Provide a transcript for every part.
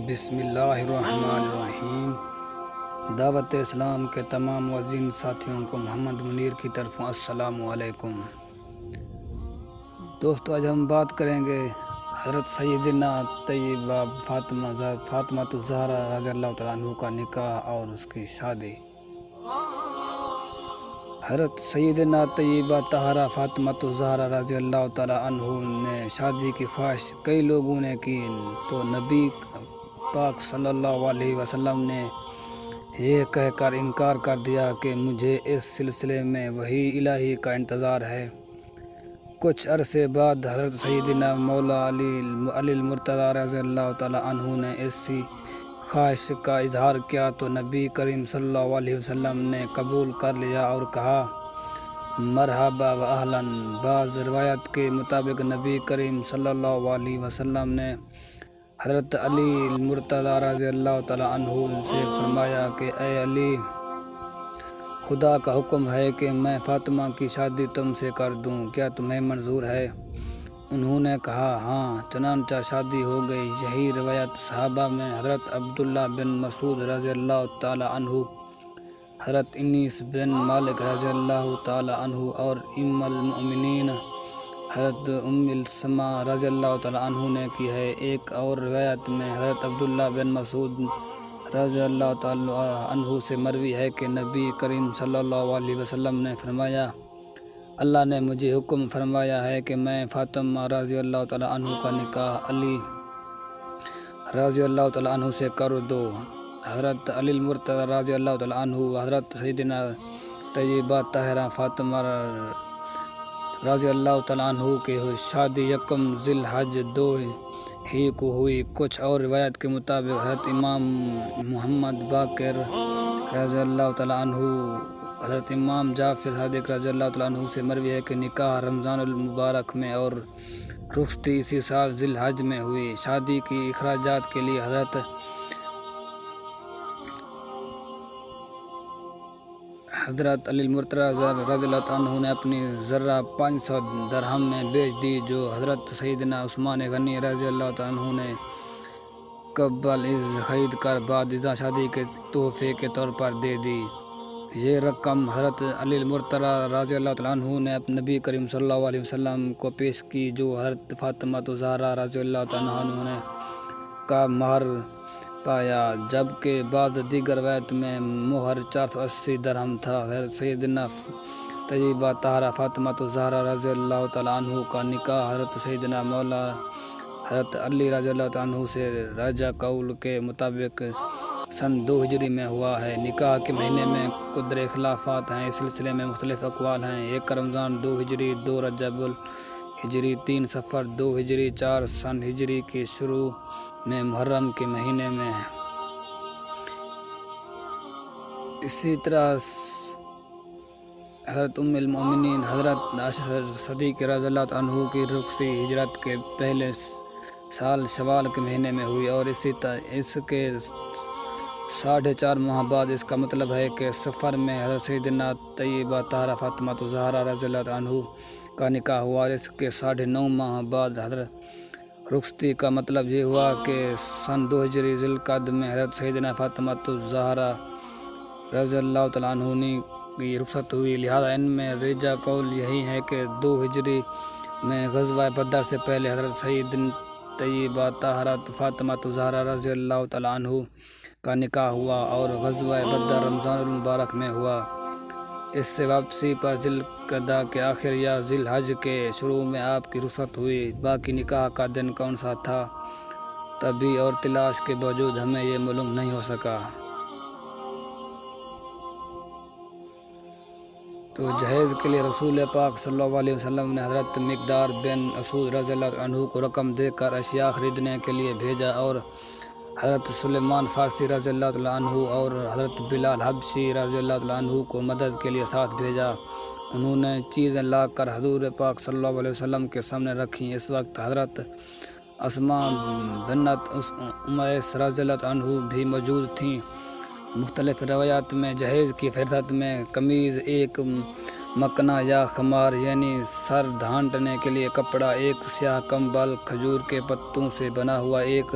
بسم اللہ الرحمن الرحیم۔ دعوت اسلام کے تمام معززین ساتھیوں کو محمد منیر کی طرفوں السلام علیکم۔ دوستو، آج ہم بات کریں گے حضرت سیدنا طیبہ فاطمہ الزہرا رضی اللہ تعالیٰ عنہ کا نکاح اور اس کی شادی۔ حضرت سیدنا طیبہ طاہرہ فاطمہ الزہرا رضی اللہ تعالیٰ عنہ نے شادی کی خواہش کئی لوگوں نے کی، تو نبی پاک صلی اللہ علیہ وسلم نے یہ کہہ کر انکار کر دیا کہ مجھے اس سلسلے میں وحی الہی کا انتظار ہے۔ کچھ عرصے بعد حضرت سیدنا مولا علی المرتضیٰ رضی اللہ تعالیٰ عنہ نے اسی خواہش کا اظہار کیا تو نبی کریم صلی اللہ علیہ وسلم نے قبول کر لیا اور کہا مرحبا و اہلاً۔ بعض روایت کے مطابق نبی کریم صلی اللہ علیہ وسلم نے حضرت علی المرتضیٰ رضی اللہ تعالیٰ عنہ سے فرمایا کہ اے علی، خدا کا حکم ہے کہ میں فاطمہ کی شادی تم سے کر دوں، کیا تمہیں منظور ہے؟ انہوں نے کہا ہاں، چنانچہ شادی ہو گئی۔ یہی روایت صحابہ میں حضرت عبداللہ بن مسعود رضی اللہ تعالیٰ عنہ، حضرت انیس بن مالک رضی اللہ تعالیٰ عنہ اور ام المؤمنین حضرت سلمہ رضی اللہ تعالیٰ عنہ نے کی ہے۔ ایک اور روایت میں حضرت عبداللہ بن مسعود رضی اللہ تعالیٰ عنہ سے مروی ہے کہ نبی کریم صلی اللہ علیہ وسلم نے فرمایا اللہ نے مجھے حکم فرمایا ہے کہ میں فاطمہ رضی اللہ تعالیٰ عنہ کا نکاح علی رضی اللہ تعالیٰ عنہ سے کر دو۔ حضرت علی المرتضیٰ رضی اللہ تعالیٰ عنہ حضرت سیدنا طیبہ طاہرہ فاطمہ رضی اللہ تعالیٰ عنہ کی شادی یکم ذی الحج 2 ہی کو ہوئی۔ کچھ اور روایت کے مطابق حضرت امام محمد باقر رضی اللہ تعالیٰ عنہ حضرت امام جعفر صادق رضی اللہ تعالیٰ عنہ سے مروی ہے کہ نکاح رمضان المبارک میں اور رخصتی اسی سال ذی الحج میں ہوئی۔ شادی کی اخراجات کے لیے حضرت علی المرتضیٰ رضی اللہ عنہ نے اپنی ذرہ 500 درہم میں بیچ دی، جو حضرت سیدنا عثمان غنی رضی اللہ عنہ نے قبل از خرید کر بعد ازاں شادی کے تحفے کے طور پر دے دی۔ یہ رقم حضرت علی المرتضیٰ رضی اللہ عنہ نے نبی کریم صلی اللہ علیہ وسلم کو پیش کی، جو حضرت فاطمہ الزہرا رضی اللہ عنہ نے کا مہر پایا، جبکہ بعض دیگر روایت میں مہر 480 درہم تھا۔ حضرت سیدنا طیبہ طاہرہ فاطمہ الزہرا رضی اللہ تعالیٰ عنہ کا نکاح حضرت سیدنا مولا حضرت علی رضی اللہ عنہ سے راجہ قول کے مطابق سن 2 ہجری میں ہوا ہے۔ نکاح کے مہینے میں قدر اختلافات ہیں، اس سلسلے میں مختلف اقوال ہیں۔ 1 رمضان 2 ہجری، 2 رجب الہجری، 3 صفر 2 ہجری، 4 سن ہجری کے شروع میں محرم کے مہینے میں۔ اسی طرح حضرت ام المؤمنین حضرت عائشہ صدیقہ رضی اللہ عنہ کی رخصتی ہجرت کے پہلے سال شوال کے مہینے میں ہوئی اور اس کے 4.5 ماہ بعد، اس کا مطلب ہے کہ صفر میں حضرت سیدنا طیبہ طاہرہ فاطمہ الزہرا رضی اللہ عنہ کا نکاح ہوا اور اس کے 9.5 ماہ بعد حضرت رخصتی کا مطلب یہ ہوا کہ سن 2 ہجری ذی القعدہ میں حضرت سیدنا فاطمہ الزہرا رضی اللہ تعالیٰ عنہ کی رخصت ہوئی۔ لہذا ان میں راجہ قول یہی ہے کہ 2 ہجری میں غزوہ بدر سے پہلے حضرت سیدنا طیبہ طاہرہ فاطمہ الزہرا رضی اللہ تعالیٰ عنہ کا نکاح ہوا اور غزوہ بدر رمضان المبارک میں ہوا۔ اس سے واپسی پر ذی القعدہ کے آخر یا ذی الحج کے شروع میں آپ کی رخصت ہوئی۔ باقی نکاح کا دن کون سا تھا، طبی اور تلاش کے باوجود ہمیں یہ معلوم نہیں ہو سکا۔ تو جہیز کے لیے رسول پاک صلی اللہ علیہ وسلم نے حضرت مقدار بن اسود رضی اللہ عنہ کو رقم دے کر اشیاء خریدنے کے لیے بھیجا اور حضرت سلیمان فارسی رضی اللہ عنہ اور حضرت بلال حبشی رضی اللہ عنہ کو مدد کے لیے ساتھ بھیجا۔ انہوں نے چیزیں لا کر حضور پاک صلی اللہ علیہ وسلم کے سامنے رکھیں۔ اس وقت حضرت اسماء بنت امیس رضی اللہ عنہ بھی موجود تھیں۔ مختلف روایات میں جہیز کی فہرست میں قمیض، 1 مکنا یا خمار یعنی سر ڈھانپنے کے لیے کپڑا، 1 سیاہ کمبل، کھجور کے پتوں سے بنا ہوا 1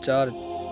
4